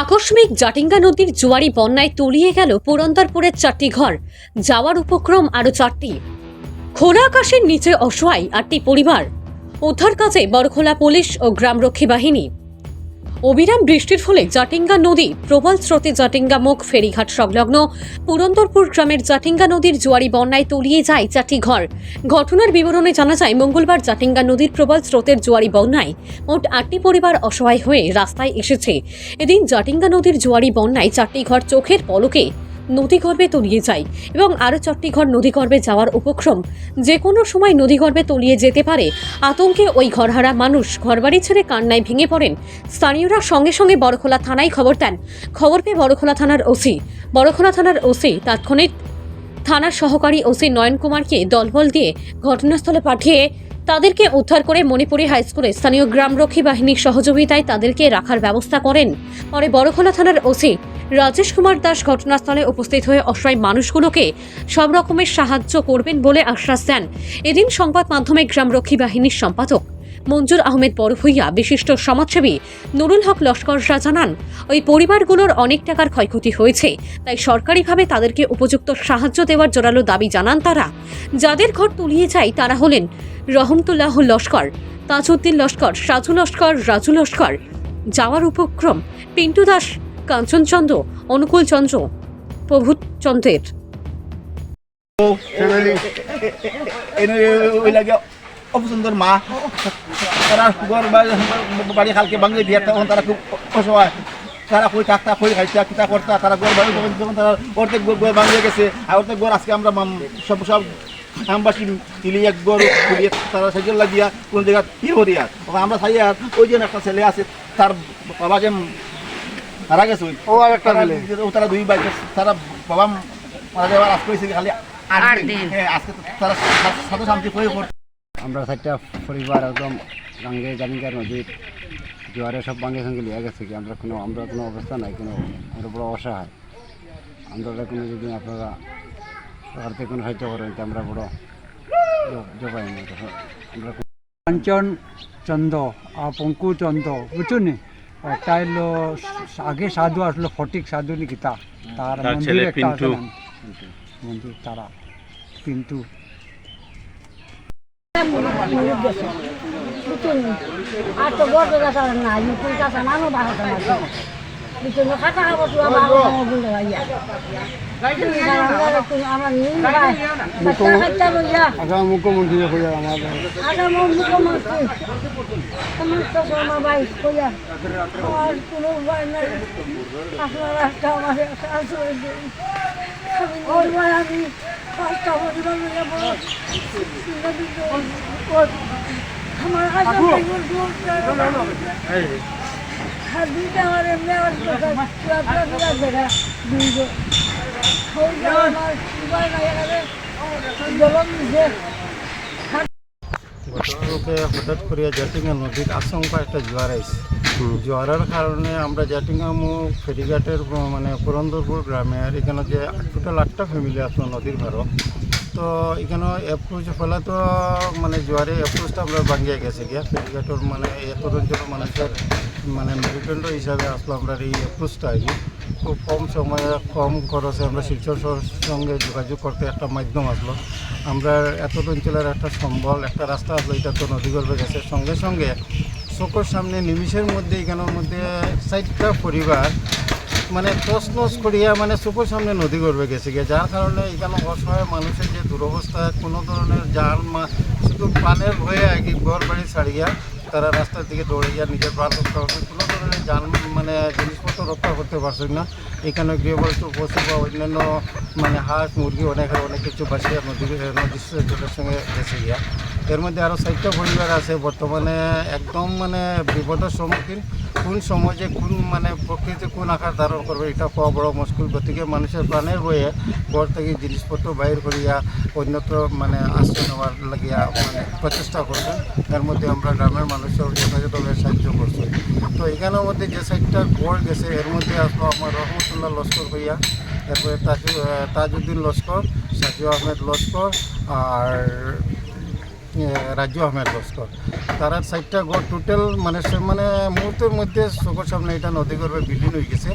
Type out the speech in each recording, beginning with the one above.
আকস্মিক জাটিঙ্গা নদীর জোয়ারি বন্যায় তলিয়ে গেল পুরন্দরপুরের 4টি ঘর। যাওয়ার উপক্রম আরও 4টি। খোলা আকাশের নিচে অসহায় 8টি পরিবার। উদ্ধার কাজে বড়খোলা পুলিশ ও গ্রামরক্ষী বাহিনী। অবিরাম বৃষ্টির ফলে জাটিঙ্গা নদী প্রবল স্রোতে জাটিঙ্গা মুখ ফেরিঘাট সংলগ্ন পুরন্দরপুর গ্রামের জাটিঙ্গা নদীর জোয়ারি বন্যায় তলিয়ে যায় 4টি ঘর। ঘটনার বিবরণে জানা যায়, মঙ্গলবার জাটিঙ্গা নদীর প্রবল স্রোতের জোয়ারি বন্যায় মোট 8টি পরিবার অসহায় হয়ে রাস্তায় এসেছে। এদিন জাটিঙ্গা নদীর জোয়ারি বন্যায় 4টি ঘর চোখের পলকে নদীগর্ভে তলিয়ে যায় এবং আরও 4টি ঘর নদীগর্ভে যাওয়ার উপক্রম। যে কোনো সময় নদীগর্ভে তলিয়ে যেতে পারে। আতঙ্কে ওই ঘরহারা মানুষ ঘরবাড়ি ছেড়ে কান্নায় ভেঙে পড়েন। স্থানীয়রা সঙ্গে সঙ্গে বড়খোলা থানায় খবর দেন। খবর পেয়ে বড়খোলা থানার ওসি তাৎক্ষণিক থানার সহকারী ওসি নয়ন কুমারকে দলবল দিয়ে ঘটনাস্থলে পাঠিয়ে তাদেরকে উদ্ধার করে মণিপুরি হাইস্কুলে স্থানীয় গ্রামরক্ষী বাহিনীর সহযোগিতায় তাদেরকে রাখার ব্যবস্থা করেন। পরে বড়খোলা থানার ওসি রাজেশ কুমার দাস ঘটনাস্থলে উপস্থিত হয়ে অসহায় মানুষগুলোকে সব রকমের সাহায্য করবেন বলে আশ্বাস দেন। এদিন সংবাদ মাধ্যমে গ্রামরক্ষী বাহিনীর সম্পাদক মঞ্জুর আহমেদ বড়ভূইয়া, বিশিষ্ট সমাজসেবী নুরুল হক লস্কররা জানান, ওই পরিবারগুলোর অনেক টাকার ক্ষয়ক্ষতি হয়েছে, তাই সরকারিভাবে তাদেরকে উপযুক্ত সাহায্য দেওয়ার জোরালো দাবি জানান তারা। যাদের ঘর তলিয়ে যায় তারা হলেন রহমতুল্লাহ লস্কর, তাজউদ্দিন লস্কর, সাজু লস্কর, রাজু লস্কর। যাওয়ার উপক্রম পিন্টু দাস, কাঞ্চনচন্দ্র, অনুকূল চন্দ্র, প্রভূত চন্দ্রের। অপছন্দর মা তারা বাড়ি খালকে ভাঙলে দিয়ে তখন তারা খুব অসহায়। তারা কই থাকতা কই খাইতা কিতা করতা, তারা ঘর বাড়ি যখন তারা অর্ধেক ঘর ভাঙলে গেছে। আর অর্ধেক ঘর আজকে আমরা সব গ্রামবাসী মিলি এক ঘর খুলিয়ে তারা সাইকেল লাগিয়া কোন জায়গা কি করিয়া আমরা চাই। আর ওই যে একটা ছেলে আছে, তার বাবাকে মারা গেছে, তারা দুই ভাই, তারা বাবা মারা যাওয়ার আজকে হয়েছে খালি 8 দিন। আজকে তারা সাথে শান্তি হয়ে পড়ছে। আমরা 4টা পরিবার একদম গাঙ্গে জানিঙ্গার নদীর জোয়ারে সব ভাঙে সঙ্গে লিয়ে গেছে কি আমরা কোনো অবস্থা নাই, আমরা বড় অসহায়। আমরা কোনো যদি আপনারা সরকার থেকে কোনো সাহায্য করেন তো আমরা বড় জবাই আমরা কাঞ্চন চন্দ্র আর পঙ্কু চন্দ্র বুঝছো নি, একটা এলো আগে সাধু আসলো ফটিক সাধু নিকিতা, তার মন্দির একটা আছে মন্দির, তারা কিন্তু আর তো বড় গাছ না, ইউটিউব গাছ নানো বাড়াতে না, বিচুন কাটা খাবো তো আবার বলতে ভাইয়া আমরা নিয়ে যাই বাচ্চা কাচ্চা লইয়া আগাম মুখ্যমন্ত্রী হইয়া আমাদের আগাম মুখ্যমন্ত্রী সমস্ত সময় বাইশ কইয়া আর কোনো উপায় নাই। আপনারা একটা আমার সাহায্য করে দিন। আমি পাঁচটা পরিবার লইয়া বড় আমার কাছে আর দুইটা আমার এমনি আমার দেখা দুইজো আমার উপায় নাই, জলম দিছে। গতকালকে হঠাৎ করে জাটিঙ্গা নদীর আশঙ্কা একটা জোয়ার আইছে। জোয়ারের কারণে আমরা জাটিঙ্গা মুখ ফেরিঘাটের মানে পুরন্দরপুর গ্রামে আর এখানে যে টোটাল 8টা ফ্যামিলি আসলো নদীর ভাড়ো। তো এখানে অ্যাপ্রোচ ফেলা তো মানে জোয়ারে অ্যাপ্রোচটা আমরা ভাঙিয়ে গেছে গিয়া ফেরিঘাটের মানে এত অঞ্চল মানুষের মানে মেরুদণ্ড হিসাবে আসলো আমরা এই অ্যাপ্রোচটা আর কি। খুব কম সময়ে কম খরচে আমরা শিলচর সঙ্গে যোগাযোগ করতে একটা মাধ্যম আসলো। আমরা এত অঞ্চলের একটা সম্বল একটা রাস্তা আসলো, এটা তো নদীগর্ভে গেছে। সঙ্গে সঙ্গে চোখের সামনে নিমিষের মধ্যে এখানের মধ্যে 4টা পরিবার মানে তছনছ করিয়া মানে চোখের সামনে নদী গর্ভে গেছে গিয়ে, যার কারণে এখানে অসহায় মানুষের যে দুরবস্থা, কোনো ধরনের যান শুধু প্রাণের ভয়ে আর কি ঘর বাড়ি ছাড়িয়া তারা রাস্তার দিকে দৌড়িয়া নিজের প্রাণ রক্ষা করছে। কোনো ধরনের যান মানে জিনিসপত্র রক্ষা করতে পারছে না। এখানে গৃহবস্তু পশু বা অন্যান্য মানে হাঁস মুরগি অনেক কিছু বাসিয়া নদীর জলের সঙ্গে গেছে গিয়া। এর মধ্যে আরও 4টা পরিবার আছে বর্তমানে একদম মানে বিপদের সম্মুখীন। কোন সময় যে কোন মানে প্রকৃতি কোন আকার ধারণ করবে এটা পাওয়া বড় মুশকিল। গতিকে মানুষের প্রাণের বয়ে ঘর থেকে জিনিসপত্র বাইর করিয়া অন্যত্র মানে আশ্রয় নেওয়ার লাগিয়া মানে প্রচেষ্টা করছেন। তার মধ্যে আমরা গ্রামের মানুষের যথাযথভাবে সাহায্য করছি। তো এখানের মধ্যে যে 4টা ঘর গেছে এর মধ্যে আসলো আমার রহমতুল্লাহ লস্কর হইয়া, তারপরে তাজউদ্দিন লস্কর, সাজু আহমেদ লস্কর আর রাজু আহমেদ লস্কর তারা 4টা গড় টোটাল মানে মুহূর্তের মধ্যে চোখের সামনে এটা নদী গর্ভে বিলীন হয়ে গেছে।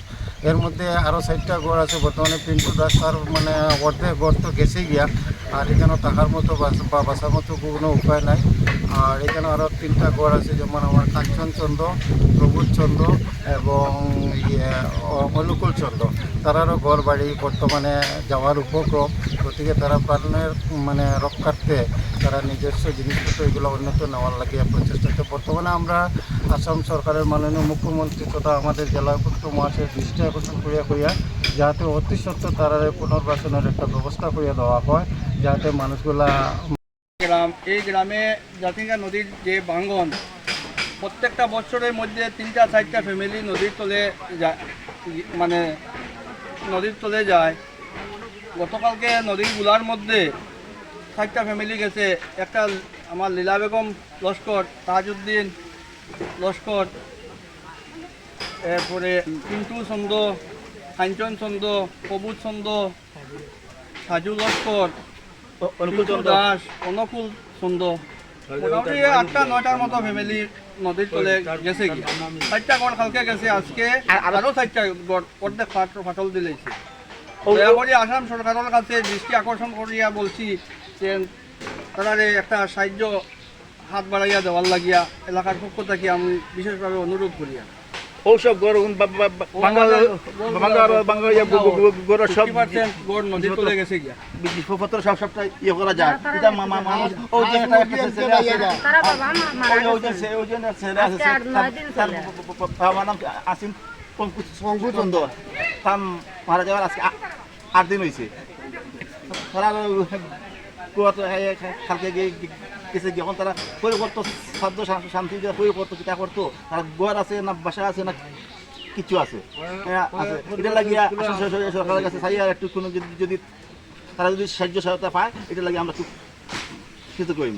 এর মধ্যে আরও 4টা গড় আছে বর্তমানে পিন্টু দাস তার মানে অর্ধেক গড় তো গেছেই গিয়া, আর এখানে থাকার মতো বা বাঁচার মতো কোনো উপায় নাই। আর এখানে আরও 3টা গড় আছে, যেমন আমার কাঞ্চনচন্দ্র, প্রভুর চন্দ্র এবং অনুকূল চন্দ্র, তারারও ঘর বাড়ি বর্তমানে যাওয়ার উপক্রম। গতিকে তারা প্রাণের মানে রক্ষার্থে তারা নিজস্ব জিনিসপত্র এগুলো উন্নত নেওয়ার লাগিয়ে প্রচেষ্টাতে বর্তমানে আমরা আসাম সরকারের মাননীয় মুখ্যমন্ত্রী তথা আমাদের জেলা উপায়ুক্ত মহাশয়ের দৃষ্টি আকর্ষণ করিয়া যাতে অতি সত্ত্বর তারা পুনর্বাসনের একটা ব্যবস্থা করিয়া দেওয়া হয়, যাতে মানুষগুলা এই গ্রামে জাতিঙ্গা নদীর যে ভাঙ্গন প্রত্যেকটা বছরের মধ্যে 3-4টা ফ্যামিলি নদীর তলে যায়, মানে নদীর তলে যায়। গতকালকে নদীগুলার মধ্যে 4টা ফ্যামিলি গেছে। একটা আমার লীলা বেগম লস্কর, তাজউদ্দিন লস্কর, এরপরে পিন্টু চন্দ্র, কাঞ্চন চন্দ্র, প্রবুদ চন্দ্র, সাজু লস্কর, অনুকূল দাস, অনুকূল চন্দ্র, মোটামুটি 8টা-9টার মতো ফ্যামিলি নদীর তলে গেছে কি। 4টা গড় কালকে গেছে, আজকে আরও 4টা গড় অর্ধেক ফাটল দিলেছে। দয়া করে আসাম সরকারের কাছে দৃষ্টি আকর্ষণ করিয়া বলছি যে তারা একটা সাহায্য হাত বাড়াইয়া দেওয়ার লাগিয়া এলাকার পক্ষ থেকে আমি বিশেষভাবে অনুরোধ করিয়া। ঔষধ গড় গড় সব 50% গড় নদীর তলে গেছে গিয়া। জিনিসপত্র সবটা ইয়ে করা যায়। এটা মানুষ ওই যে একটা ছেলে আছে, ওই যে ছেলে আছে, তার বাবার নাম আসিম পঙ্কু চন্দ্র, তার মারা যাওয়ার আজকে 8 দিন হয়েছে। তারা কালকে গেছে, যখন তারা পরি করতো খাদ্য শান্তি পরি করতো, কিতা করতো, তারা ঘর আছে না বাসা আছে না কিছু আছে আছে। এটা লাগিয়ে সরকারের কাছে চাই, আর একটু কোনো যদি তারা যদি সাহায্য সহায়তা পায়, এটা লাগে আমরা খুব কিছু করি।